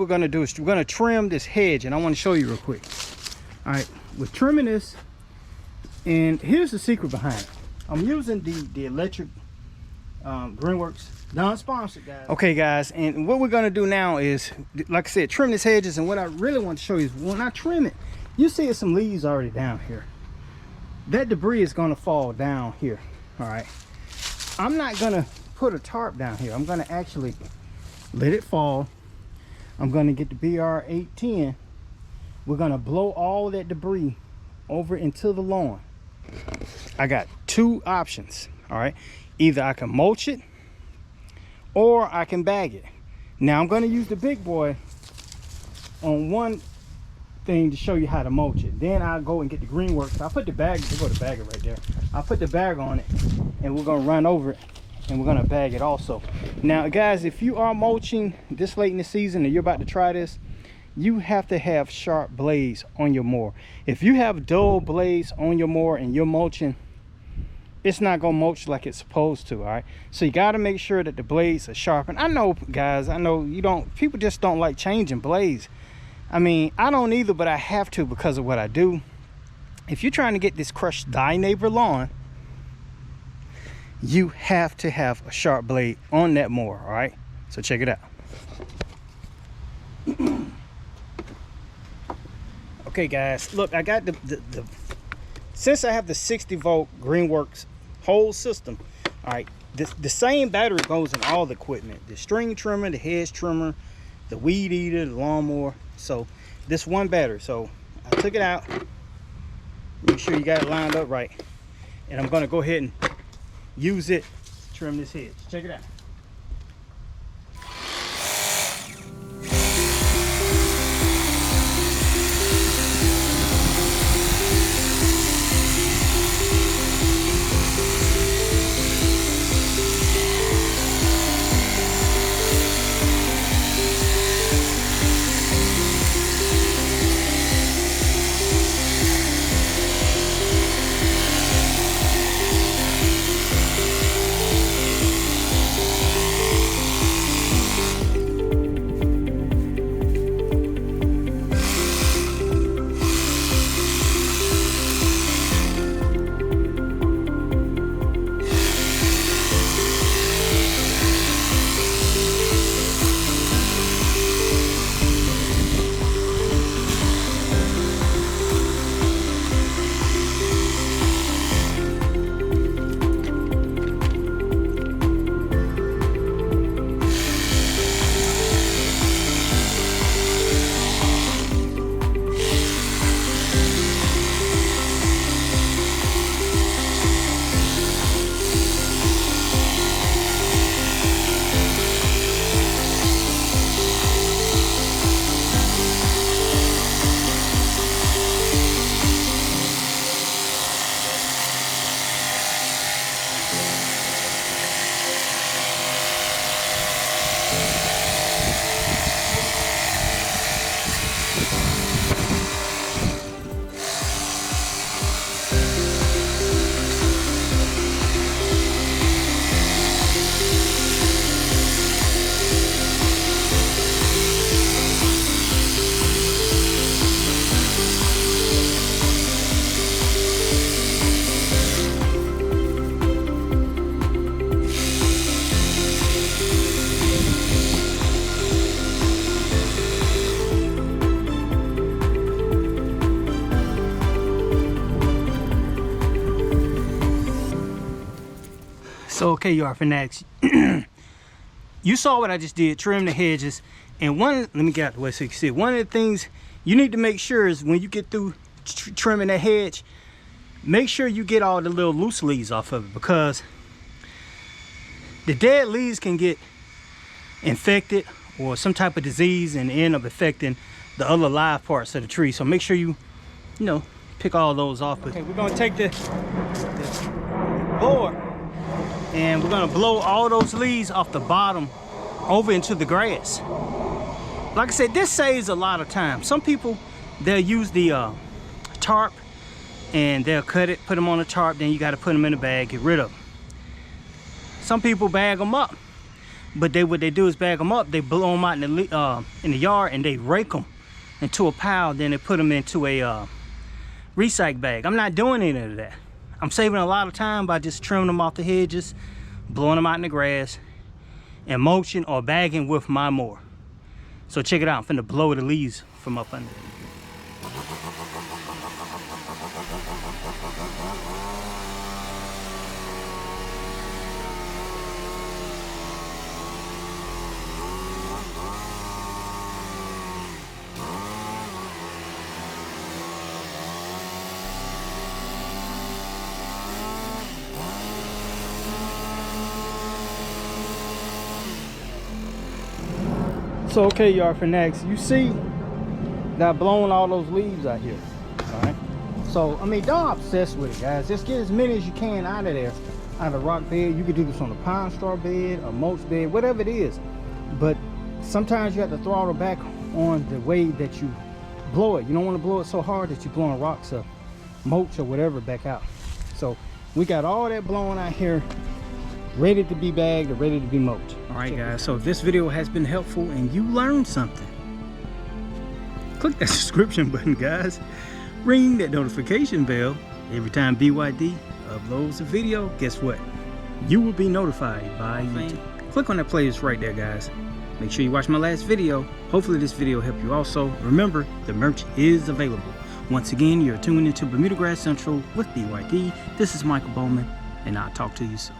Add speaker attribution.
Speaker 1: we're gonna do is we're gonna trim this hedge, and I want to show you real quick. All right, we're trimming this, and here's the secret behind it. I'm using the electric Greenworks, non-sponsored, guys. Okay, guys, and what we're gonna do now is, like I said, trim this hedges. And what I really want to show you is when I trim it, you see some leaves already down here. That debris is gonna fall down here. All right, I'm not gonna put a tarp down here. I'm gonna actually let it fall. I'm gonna get the BR 810. We're gonna blow all that debris over into the lawn. I got two options. All right, either I can mulch it or I can bag it. Now I'm gonna use the big boy on one thing to show you how to mulch it. Then I'll go and get the Greenworks. I'll put the bag, we'll go to bag it right there. I'll put the bag on it, and we're gonna run over it, and we're gonna bag it also. Now guys, if you are mulching this late in the season and you're about to try this, you have to have sharp blades on your mower. If you have dull blades on your mower and you're mulching, it's not gonna mulch like it's supposed to. All right, so you got to make sure that the blades are sharp. And I know, guys, I know you don't, people just don't like changing blades. I mean, I don't either, but I have to because of what I do. If you're trying to get this crushed thy neighbor lawn, you have to have a sharp blade on that mower. All right, so check it out. Okay, guys, look, I got the since I have the 60-volt Greenworks whole system. All right, the same battery goes in all the equipment: the string trimmer, the hedge trimmer, the weed eater, the lawnmower. So this one battery. So I took it out. Make sure you got it lined up right, and I'm gonna go ahead and use it to trim this hedge. Check it out. So okay, you are fanatics. You saw what I just did, trim the hedges. And let me get out the way so you can see it. One of the things you need to make sure is when you get through trimming that hedge, make sure you get all the little loose leaves off of it, because the dead leaves can get infected or some type of disease and end up affecting the other live parts of the tree. So make sure you pick all those off. Okay, we're gonna take the board and we're gonna blow all those leaves off the bottom over into the grass. Like I said, this saves a lot of time. Some people, they'll use the tarp and they'll cut it, put them on a tarp, then you got to put them in a bag, get rid of them. Some people bag them up. But what they do is bag them up. They blow them out in the yard, and they rake them into a pile. Then they put them into a recycle bag. I'm not doing any of that. I'm saving a lot of time by just trimming them off the hedges, blowing them out in the grass, and mulching or bagging with my mower. So check it out. I'm finna blow the leaves from up under. So okay, y'all, for next, you see that I've blown all those leaves out here. All right. So I mean, don't obsess with it, guys. Just get as many as you can out of there, out of the rock bed. You could do this on a pine straw bed, a mulch bed, whatever it is. But sometimes you have to throttle back on the way that you blow it. You don't want to blow it so hard that you're blowing rocks or mulch or whatever back out. So we got all that blown out here, ready to be bagged or ready to be mulched. All right, guys, so if this video has been helpful and you learned something, click that subscription button, guys. Ring that notification bell. Every time BYD uploads a video, guess what? You will be notified by YouTube. Click on that playlist right there, guys. Make sure you watch my last video. Hopefully this video helped you also. Remember, the merch is available. Once again, you're tuned into Bermuda Grass Central with BYD. This is Michael Bowman, and I'll talk to you soon.